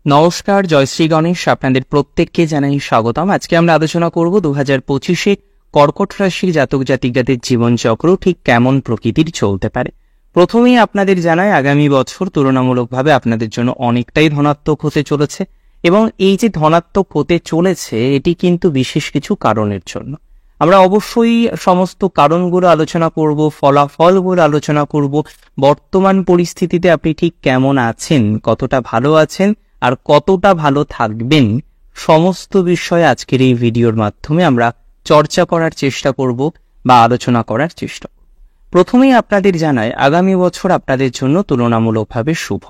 নমস্কার, জয়শ্রী গণেশ। আপনাদের প্রত্যেককে জানাই স্বাগতম। আজকে আমরা আলোচনা করব 2025-এ কর্কট রাশির জাতক জাতিকাদের জীবনচক্র ঠিক কেমন প্রকৃতির চলতে পারে। প্রথমেই আপনাদের জানাই, আগামী বছর তুলনামূলকভাবে আপনাদের জন্য অনেকটাই ধনাত্মক হতে চলেছে, এবং এই যে ধনাত্মক হতে চলেছে এটি কিন্তু বিশেষ কিছু কারণের জন্য। আমরা অবশ্যই সমস্ত কারণগুলো আলোচনা করব, ফলাফলগুলো আলোচনা করব, বর্তমান পরিস্থিতিতে আপনি ঠিক কেমন আছেন, কতটা ভালো আছেন আর কতটা ভালো থাকবেন, সমস্ত বিষয়ে আজকের এই ভিডিওর মাধ্যমে আমরা চর্চা করার চেষ্টা করব বা আলোচনা করার চেষ্টা করব। প্রথমেই আপনাদের জানাই, আগামী বছর আপনাদের জন্য তুলনামূলকভাবে শুভ।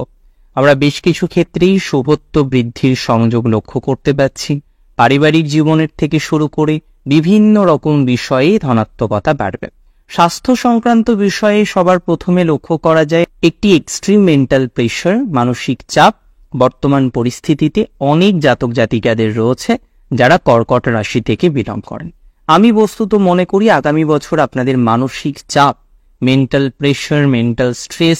আমরা বেশ কিছু ক্ষেত্রেই শুভত্ব বৃদ্ধির সংযোগ লক্ষ্য করতে পারছি। পারিবারিক জীবনের থেকে শুরু করে বিভিন্ন রকম বিষয়ে ধনাত্মকতা বাড়বে। স্বাস্থ্য সংক্রান্ত বিষয়ে সবার প্রথমে লক্ষ্য করা যায় একটি এক্সট্রিম মেন্টাল প্রেশার, মানসিক চাপ বর্তমান পরিস্থিতিতে অনেক জাতক জাতিকাদের রয়েছে যারা কর্কট রাশি থেকে বিলং করেন। আমি বস্তুত মনে করি আগামী বছর আপনাদের মানসিক চাপ, মেন্টাল প্রেশার, মেন্টাল স্ট্রেস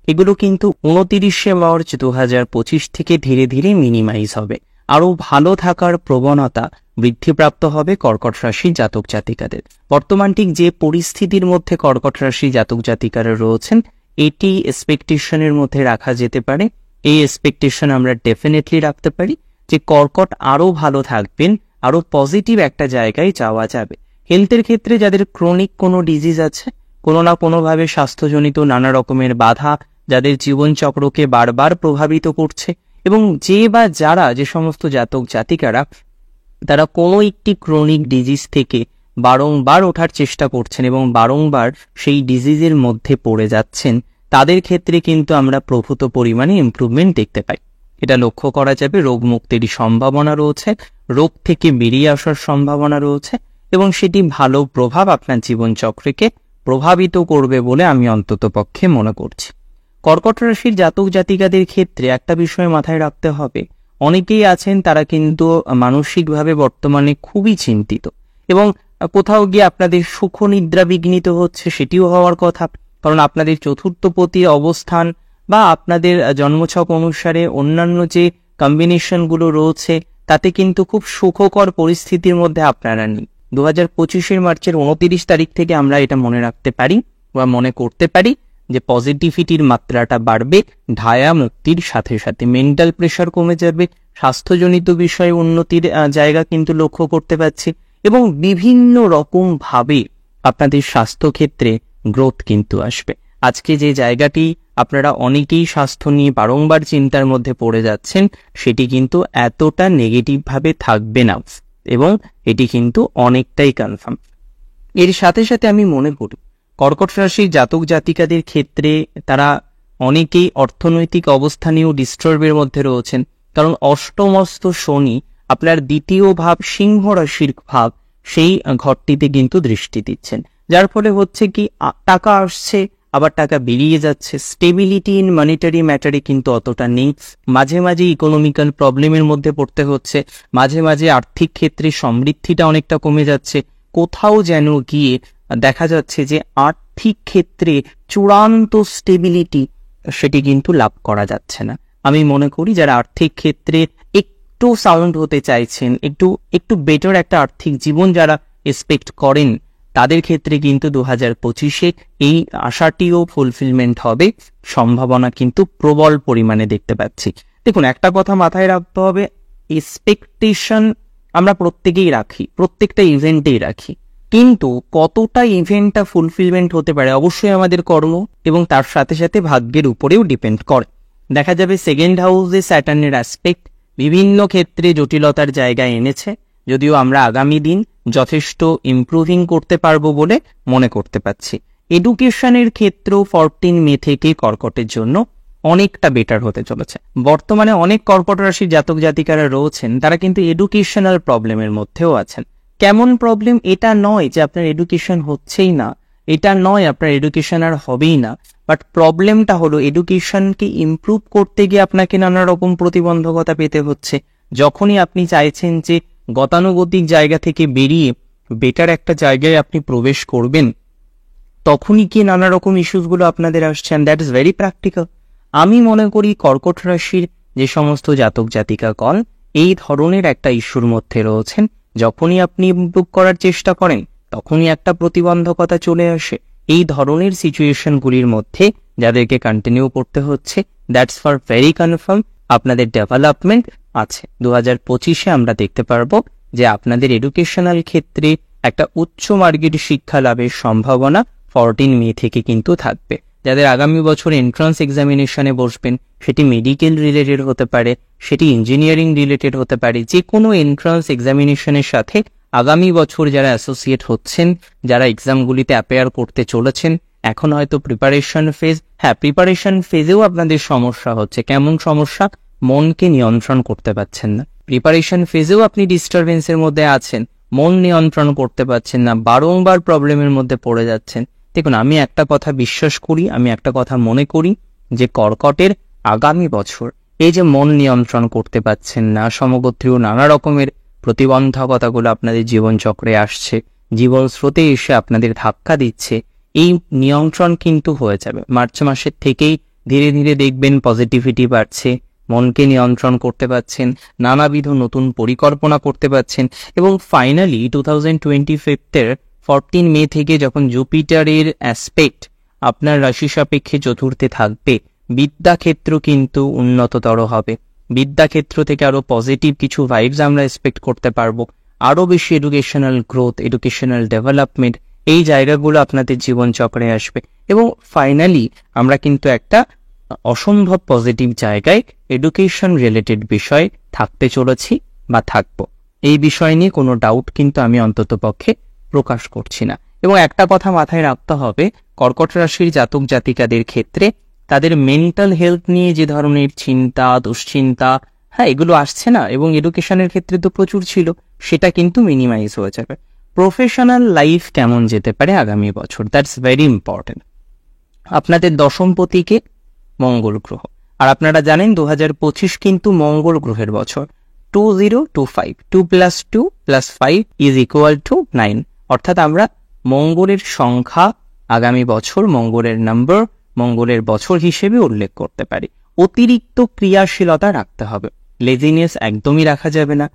এগুলো কিন্তু 29শে মার্চ 2025 থেকে ধীরে ধীরে মিনিমাইজ হবে। আরও ভালো থাকার প্রবণতা বৃদ্ধিপ্রাপ্ত হবে কর্কট রাশি জাতক জাতিকাদের। বর্তমান ঠিক যে পরিস্থিতির মধ্যে কর্কট রাশি জাতক জাতিকারা রয়েছেন, এটি এক্সপেকটেশনের মধ্যে রাখা যেতে পারে। এই এক্সপেকটেশন আমরা ডেফিনেটলি রাখতে পারি যে কর্কট আরও ভালো থাকবেন, আরও পজিটিভ একটা জায়গায় যাওয়া যাবে। হেলথের ক্ষেত্রে যাদের ক্রনিক কোনো ডিজিজ আছে, কোনো না কোনোভাবে স্বাস্থ্যজনিত নানা রকমের বাধা যাদের জীবনচক্রকে বারবার প্রভাবিত করছে, এবং যে সমস্ত জাতক জাতিকারা তারা কোনো একটি ক্রনিক ডিজিজ থেকে বারংবার ওঠার চেষ্টা করছেন এবং বারংবার সেই ডিজিজের মধ্যে পড়ে যাচ্ছেন, তাদের ক্ষেত্রে কিন্তু আমরা প্রভূত পরিমাণে ইমপ্রুভমেন্ট দেখতে পাই। এটা লক্ষ্য করা যাবে। রোগ মুক্তির সম্ভাবনা রয়েছে, রোগ থেকে বেরিয়ে আসার সম্ভাবনা রয়েছে, এবং সেটি ভালো প্রভাব আপনার জীবনচক্রকে প্রভাবিত করবে বলে আমি অন্ততপক্ষে মনে করছি। কর্কট রাশির জাতক জাতিকাদের ক্ষেত্রে একটা বিষয় মাথায় রাখতে হবে, অনেকেই আছেন তারা কিন্তু মানসিকভাবে বর্তমানে খুবই চিন্তিত, এবং কোথাও গিয়ে আপনাদের সুখ নিদ্রা বিঘ্নিত হচ্ছে, সেটিও হওয়ার কথা। কারণ আপনাদের চতুর্থপতি অবস্থান বা আপনাদের জন্মছক অনুসারে অন্যান্য যে কম্বিনেশনগুলো রয়েছে তাতে কিন্তু খুব সুখকর পরিস্থিতির মধ্যে আপনারা নেই। 2025 মার্চের 29 তারিখ থেকে আমরা এটা মনে রাখতে পারি বা মনে করতে পারি যে পজিটিভিটির মাত্রাটা বাড়বে, ঢায়া মুক্তির সাথে সাথে মেন্টাল প্রেশার কমে যাবে, স্বাস্থ্যজনিত বিষয়ে উন্নতির জায়গা কিন্তু লক্ষ্য করতে পারছি, এবং বিভিন্ন রকম ভাবে আপনাদের স্বাস্থ্যক্ষেত্রে গ্রোথ কিন্তু আসবে। আজকে যে জায়গাটি আপনারা অনেকেই স্বাস্থ্য নিয়ে বারংবার চিন্তার মধ্যে পড়ে যাচ্ছেন, সেটি কিন্তু এতটা নেগেটিভ ভাবে থাকবে না, এবং এটি কিন্তু অনেকটাই কনফার্ম। এর সাথে সাথে আমি মনে করি কর্কট রাশির জাতক জাতিকাদের ক্ষেত্রে তারা অনেকেই অর্থনৈতিক অবস্থানেও ডিস্টার্বের মধ্যে রয়েছেন, কারণ অষ্টমস্ত শনি আপনার দ্বিতীয় ভাব, সিংহ রাশির ভাব, সেই ঘরটিতে কিন্তু দৃষ্টি দিচ্ছেন, যার ফলে হচ্ছে কি টাকা আসছে আবার টাকা বেরিয়ে যাচ্ছে। স্টেবিলিটি ইন মনিটারি ম্যাটারে কিন্তু অতটা নেই। মাঝে মাঝে ইকোনমিক্যাল প্রবলেমের মধ্যে পড়তে হচ্ছে, মাঝে মাঝে আর্থিক ক্ষেত্রে সমৃদ্ধিটা অনেকটা কমে যাচ্ছে। কোথাও যেন গিয়ে দেখা যাচ্ছে যে আর্থিক ক্ষেত্রে চূড়ান্ত স্টেবিলিটি সেটি কিন্তু লাভ করা যাচ্ছে না। আমি মনে করি যারা আর্থিক ক্ষেত্রে একটু সাউন্ড হতে চাইছেন, একটু বেটার একটা আর্থিক জীবন যারা এক্সপেক্ট করেন, তাদের ক্ষেত্রে কিন্তু 2025-এ এই আশাটিও ফুলফিলমেন্ট হবে, সম্ভাবনা কিন্তু প্রবল পরিমাণে দেখতে পাচ্ছি। দেখুন, একটা কথা মাথায় রাখতে হবে, এক্সপেকটেশন আমরা প্রত্যেকেই রাখি, প্রত্যেকটা ইভেন্টেই রাখি, কিন্তু কতটা ইভেন্টটা ফুলফিলমেন্ট হতে পারে অবশ্যই আমাদের কর্ম এবং তার সাথে সাথে ভাগ্যের উপরেও ডিপেন্ড করে। দেখা যাবে সেকেন্ড হাউসে স্যাটার্নের অ্যাসপেক্ট বিভিন্ন ক্ষেত্রে জটিলতার জায়গায় এনেছে, যদিও আমরা আগামী দিন যথেষ্ট ইমপ্রুভিং করতে পারবো বলে মনে করতে পারছি। এডুকেশনের ক্ষেত্রেও 14 মে থেকে কর্কটের জন্য অনেকটা বেটার হতে চলেছে। বর্তমানে অনেক কর্কট রাশির জাতক জাতিকারা রয়েছেন, তারা কিন্তু এডুকেশনাল প্রবলেমের মধ্যেও আছেন। কেমন প্রবলেম? এটা নয় যে আপনার এডুকেশন হচ্ছেই না, এটা নয় আপনার এডুকেশন আর হবেই না, বাট প্রবলেমটা হলো এডুকেশনকে ইমপ্রুভ করতে গিয়ে আপনাকে নানা রকম প্রতিবন্ধকতা পেতে হচ্ছে। যখনই আপনি চাইছেন যে গতানুগতিক জায়গা থেকে বেরিয়ে বেটার একটা জায়গায় আপনি প্রবেশ করবেন, তখনই কি নানা রকম ইস্যুসগুলো আপনাদের আসছেন। That is very practical. আমি মনে করি কর্কট রাশির যে সমস্ত জাতক জাতিকাগণ এই ধরনের একটা ইস্যুর মধ্যে রয়েছেন, যখনই আপনি ইমপ্রুভ করার চেষ্টা করেন তখনই একটা প্রতিবন্ধকতা চলে আসে। এই ধরনের সিচুয়েশনগুলির মধ্যে যাদেরকে কন্টিনিউ করতে হচ্ছে, দ্যাটস ফর ভেরি কনফার্ম আপনাদের ডেভেলপমেন্ট আছে। 2025-এ আমরা দেখতে পারবো যে আপনাদের এডুকেশনাল ক্ষেত্রে একটা উচ্চ মার্গের শিক্ষা লাভের সম্ভাবনা 14 মে থেকে কিন্তু থাকবে। যাদের আগামী বছর এন্ট্রান্স এক্সামিনেশনে বসবেন, সেটি মেডিকেল রিলেটেড হতে পারে, সেটি ইঞ্জিনিয়ারিং রিলেটেড হতে পারে, যে কোনো এন্ট্রান্স এক্সামিনেশনের সাথে আগামী বছর যারা অ্যাসোসিয়েট হচ্ছেন, যারা এক্সামগুলিতে অ্যাপেয়ার করতে চলেছেন, এখন হয়তো প্রিপারেশন ফেজ, প্রিপারেশন ফেজেও আপনাদের সমস্যা হচ্ছে। কেমন সমস্যা? মনকে নিয়ন্ত্রণ করতে পারছেন না। প্রিপারেশন ফেজেও আপনি ডিস্টারবেন্সের মধ্যে আছেন, মন নিয়ন্ত্রণ করতে পারছেন না, বারংবার প্রবলেমের মধ্যে পড়ে যাচ্ছেন। দেখুন, আমি একটা কথা বিশ্বাস করি, আমি একটা কথা মনে করি যে কর্কটের আগামী বছর এই যে মন নিয়ন্ত্রণ করতে পারছেন না, সমগোত্রীয় নানা রকমের প্রতিবন্ধকতাগুলো আপনাদের জীবনচক্রে আসছে, জীবন স্রোতে এসে আপনাদের ধাক্কা দিচ্ছে, এই নিয়ন্ত্রণ কিন্তু হয়ে যাবে। মার্চ মাসের থেকেই ধীরে ধীরে দেখবেন পজিটিভিটি বাড়ছে, মনকে নিয়ন্ত্রণ করতে পারছেন, নানাবিধ নতুন পরিকল্পনা করতে পারছেন, এবং ফাইনালি 2025-এর 14 মে থেকে যখন জুপিটারের অ্যাসপেক্ট আপনার রাশি সাপেক্ষে চতুর্থে থাকবে, বিদ্যাক্ষেত্র কিন্তু উন্নততর হবে। বিদ্যাক্ষেত্র থেকে আরো পজিটিভ কিছু ভাইবস আমরা এক্সপেক্ট করতে পারবো, আরো বেশি এডুকেশনাল গ্রোথ, এডুকেশনাল ডেভেলপমেন্ট, এই জায়গাগুলো আপনাদের জীবনচক্রে আসবে। এবং ফাইনালি আমরা কিন্তু একটা অসম্ভব পজিটিভ জায়গায় এডুকেশন রিলেটেড বিষয় থাকতে চলেছি বা থাকবো। এই বিষয় নিয়ে কোনো ডাউট কিন্তু আমি অন্তত পক্ষে প্রকাশ করছি না। এবং একটা কথা মাথায় রাখতে হবে, কর্কট রাশির জাতক জাতিকাদের ক্ষেত্রে তাদের মেন্টাল হেলথ নিয়ে যে ধরনের চিন্তা, দুশ্চিন্তা, এগুলো আসছে না, এবং এডুকেশনের ক্ষেত্রে তো প্রচুর ছিল, সেটা কিন্তু মিনিমাইজ হয়ে যাবে। প্রফেশনাল লাইফ কেমন যেতে পারে আগামী বছর, দ্যাটস ভেরি ইম্পর্টেন্ট। আপনাদের দশমপতিকে মঙ্গল গ্রহ, আর আপনারা জানেন 2025 কিন্তু মঙ্গল গ্রহের বছর। 2025, 2 + 2 + 5 = 9, অর্থাৎ আমরা মঙ্গলের সংখ্যা আগামী বছর, মঙ্গলের নাম্বার, মঙ্গলের বছর হিসেবে উল্লেখ করতে পারি। অতিরিক্ত ক্রিয়াশীলতা রাখতে হবে, লেজিনেস একদমই রাখা যাবে না।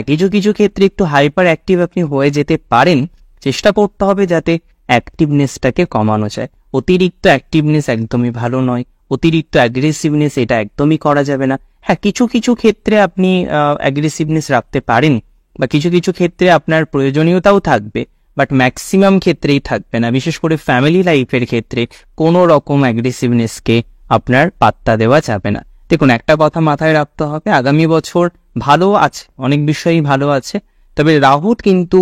কিছু কিছু ক্ষেত্রে একটু হাইপার অ্যাক্টিভ আপনি হয়ে যেতে পারেন, চেষ্টা করতে হবে যাতে অ্যাক্টিভনেসটাকে কমানো যায়। অতিরিক্ত অ্যাক্টিভনেস একদমই ভালো নয়, অতিরিক্ত অ্যাগ্রেসিভনেস এটা একদমই করা যাবে না। কিছু কিছু ক্ষেত্রে আপনি অ্যাগ্রেসিভনেস রাখতে পারেন, বা কিছু কিছু ক্ষেত্রে আপনার প্রয়োজনীয়তাও থাকবে, বাট ম্যাক্সিমাম ক্ষেত্রেই থাকবে না। বিশেষ করে ফ্যামিলি লাইফের ক্ষেত্রে কোনো রকম অ্যাগ্রেসিভনেসকে আপনার পাত্তা দেওয়া যাবে না। দেখুন, একটা কথা মাথায় রাখতে হবে, আগামী বছর ভালো আছে, অনেক বিষয়ই ভালো আছে, তবে রাহু কিন্তু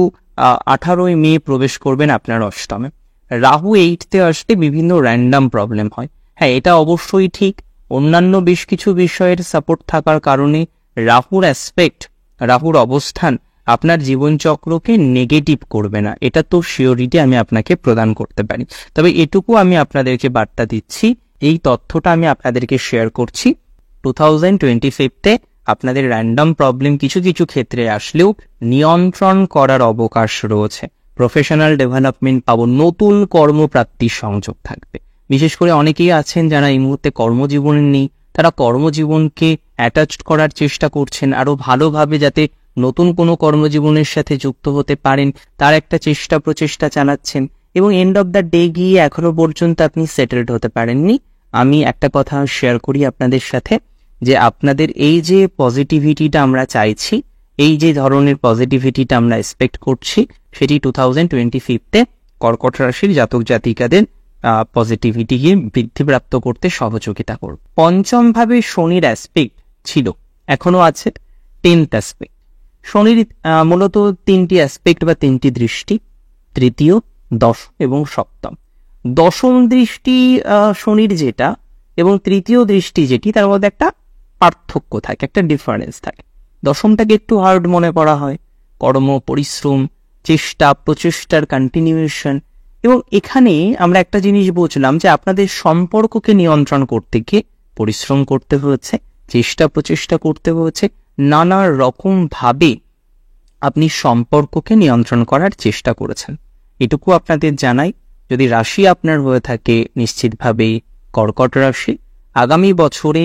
18 মে প্রবেশ করবেন আপনার অষ্টমে। রাহু 8তে আসলে বিভিন্ন র্যান্ডাম প্রবলেম হয়, এটা অবশ্যই ঠিক। অন্যান্য বেশ কিছু বিষয়ের সাপোর্ট থাকার কারণে রাহুর অ্যাসপেক্ট, রাহুর অবস্থান আপনার জীবনচক্রকে নেগেটিভ করবে না, এটা তো শিওরিটি আমি আপনাকে প্রদান করতে পারি। তবে এটুকু আমি আপনাদেরকে বার্তা দিচ্ছি, এই তথ্যটা আমি আপনাদেরকে শেয়ার করছি, 2025-তে আপনাদের র্যান্ডাম প্রবলেম কিছু কিছু ক্ষেত্রে আসলেও নিয়ন্ত্রণ করার অবকাশ রয়েছে। প্রফেশনাল ডেভেলপমেন্ট পাবো, নতুন কর্মপ্রাপ্তির সংযোগ থাকবে। বিশেষ করে অনেকেই আছেন যারা এই মুহূর্তে কর্মজীবনে নেই, তারা কর্মজীবনকে অ্যাটাচড করার চেষ্টা করছেন, আরো ভালোভাবে যাতে নতুন কোনো কর্মজীবনের সাথে যুক্ত হতে পারেন তার একটা প্রচেষ্টা চালাচ্ছেন, এবং এন্ড অফ দ্য ডে গিয়ে এখনো পর্যন্ত আপনি সেটেলড হতে পারেননি। আমি একটা কথা শেয়ার করি আপনাদের সাথে, যে আপনাদের এই যে পজিটিভিটিটা আমরা চাইছি, এই যে ধরনের পজিটিভিটিটা আমরা এক্সপেক্ট করছি, সেটি 2025-তে কর্কট রাশির জাতক জাতিকাদের পজিটিভিটিকে বৃদ্ধিপ্রাপ্ত করতে সহযোগিতা করবে। পঞ্চম ভাবে শনির অ্যাসপেক্ট ছিল, এখনো আছে 10th অ্যাসপেক্ট। শনির মূলত 3টি অ্যাসপেক্ট বা 3টি দৃষ্টি, তৃতীয়, দশম এবং সপ্তম। দশম দৃষ্টি শনির যেটা এবং তৃতীয় দৃষ্টি যেটি, তার মধ্যে একটা পার্থক্য থাকে, একটা ডিফারেন্স থাকে। দশমটাকে একটু হার্ড মনে করা হয়, কর্ম, পরিশ্রম, চেষ্টা, প্রচেষ্টার কন্টিনিউয়েশন। এবং এখানে আমরা একটা জিনিস বুঝলাম যে আপনাদের সম্পর্ককে নিয়ন্ত্রণ করতে গিয়ে পরিশ্রম করতে হয়েছে, প্রচেষ্টা করতে হয়েছে, নানা রকম ভাবে আপনি সম্পর্ককে নিয়ন্ত্রণ করার চেষ্টা করেছেন। এটুকু আপনাদের জানাই। যদি রাশি আপনার হয়ে থাকে নিশ্চিতভাবে কর্কট রাশি, আগামী বছরে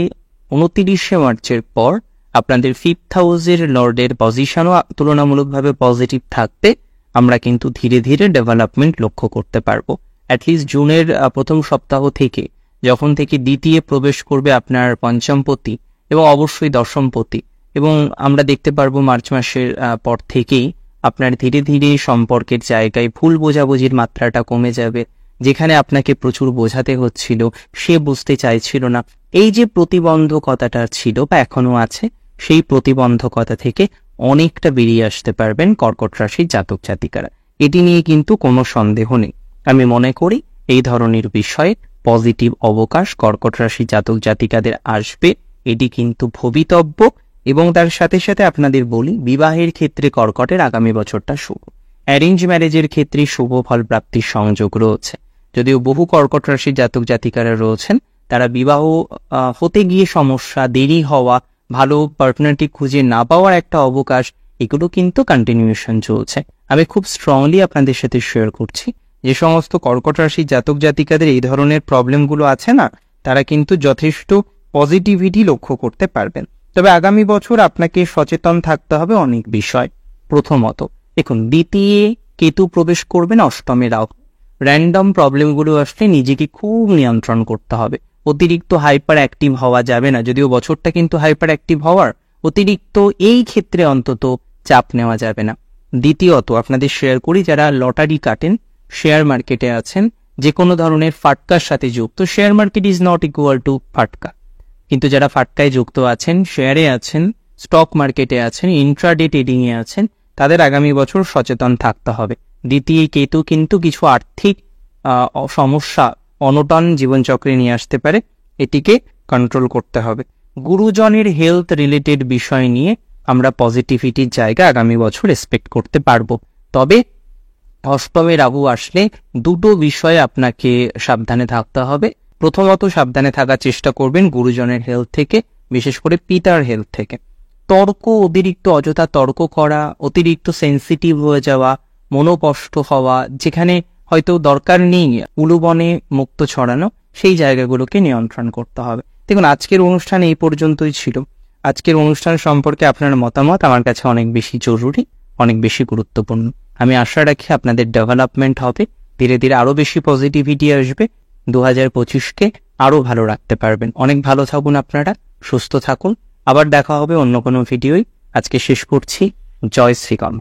29শে মার্চের পর আপনাদের 5th হাউসের লর্ডের পজিশনও তুলনামূলকভাবে পজিটিভ থাকতে আমরা কিন্তু ধীরে ধীরে ডেভেলপমেন্ট লক্ষ্য করতে পারবো। অ্যাটলিস্ট জুনের প্রথম সপ্তাহ থেকে, যখন থেকে দ্বিতীয় প্রবেশ করবে আপনার পঞ্চমপতি এবং অবশ্যই দশমপতি, এবং আমরা দেখতে পারবো মার্চ মাসের পর থেকেই আপনার ধীরে ধীরে সম্পর্কের জায়গায় ভুল বোঝাবুঝির মাত্রাটা কমে যাবে। যেখানে আপনাকে প্রচুর বোঝাতে হচ্ছিল, সে বুঝতে চাইছিল না, এই যে প্রতিবন্ধকতাটা ছিল বা এখনো আছে, সেই প্রতিবন্ধকতা থেকে অনেকটা বেরিয়ে আসতে পারবেন কর্কট রাশির জাতক জাতিকারা। এটি নিয়ে কিন্তু কোনো সন্দেহ নেই। আমি মনে করি এই ধরনের বিষয়ে পজিটিভ অবকাশ কর্কট রাশি জাতক জাতিকাদের আসবে, এটি কিন্তু ভবিতব্য। এবং তার সাথে সাথে আপনাদের বলি, বিবাহের ক্ষেত্রে কর্কটের আগামী বছরটা শুভ। অ্যারেঞ্জ ম্যারেজের ক্ষেত্রে শুভ ফল প্রাপ্তির সংযোগ রয়েছে। যদিও বহু কর্কট রাশির জাতক জাতিকারা রয়েছেন, তারা বিবাহ হতে গিয়ে সমস্যা, দেরি হওয়া, ভালো পার্টনারটি খুঁজে না পাওয়ার একটা অবকাশ, এগুলো কিন্তু কন্টিনিউশন চলছে। আমি খুব স্ট্রংলি আপনাদের সাথে শেয়ার করছি, যে সমস্ত কর্কট রাশির জাতক জাতিকাদের এই ধরনের প্রবলেমগুলো আছে না, তারা কিন্তু যথেষ্ট পজিটিভিটি লক্ষ্য করতে পারবেন। তবে আগামী বছর আপনাকে সচেতন থাকতে হবে অনেক বিষয়। প্রথমত দেখুন, দ্বিতীয় কেতু প্রবেশ করবেন অষ্টমে রাহু। র্যান্ডম প্রবলেমগুলো আসলে নিজেকে খুব নিয়ন্ত্রণ করতে হবে। অতিরিক্ত হাইপার অ্যাক্টিভ হওয়া যাবে না, যদিও বছরটা কিন্তু হাইপার অ্যাক্টিভ হওয়ার, অতিরিক্ত এই ক্ষেত্রে অন্তত চাপ নেওয়া যাবে না। দ্বিতীয়ত আপনাদের শেয়ার করি, যারা লটারি কাটেন, শেয়ার মার্কেটে আছেন, যে কোনো ধরনের ফাটকার সাথে যুক্ত, share market is not equal to ফাটকা, কিন্তু যারা ফাটকায় যুক্ত আছেন, শেয়ারে আছেন, স্টক মার্কেটে আছেন, ইন্ট্রাডে ট্রেডিংয়ে আছেন, তাদের আগামী বছর সচেতন থাকতে হবে। দ্বিতীয় কেতু কিন্তু কিছু আর্থিক সমস্যা, অনটন জীবনচক্রে নিয়ে আসতে পারে, এটিকে কন্ট্রোল করতে হবে। গুরুজনের হেলথ রিলেটেড বিষয় নিয়ে আমরা পজিটিভিটির জায়গা আগামী বছর এক্সপেক্ট করতে পারবো। তবে অষ্টমে রাহু আসলে দুটো বিষয়ে আপনাকে সাবধানে থাকতে হবে। প্রথমত সাবধানে থাকার চেষ্টা করবেন গুরুজনের হেলথ থেকে, বিশেষ করে পিতার হেলথ থেকে। তর্ক, অতিরিক্ত অযথা তর্ক করা, অতিরিক্ত সেন্সিটিভ হয়ে যাওয়া, মনোকষ্ট হওয়া, যেখানে হয়তো দরকার নেই উলুবনে মুক্ত ছড়ানো, সেই জায়গাগুলোকে নিয়ন্ত্রণ করতে হবে। দেখুন, আজকের অনুষ্ঠান এই পর্যন্তই ছিল। আজকের অনুষ্ঠান সম্পর্কে আপনার মতামত আমার কাছে অনেক বেশি জরুরি, অনেক বেশি গুরুত্বপূর্ণ। আমি আশা রাখি আপনাদের ডেভেলপমেন্ট হবে, ধীরে ধীরে আরো বেশি পজিটিভিটি আসবে, 2025কে আরো ভালো রাখতে পারবেন। অনেক ভালো থাকুন আপনারা, সুস্থ থাকুন। আবার দেখা হবে অন্য কোনো ভিডিওয়। আজকে শেষ করছি। জয় শ্রীরাম।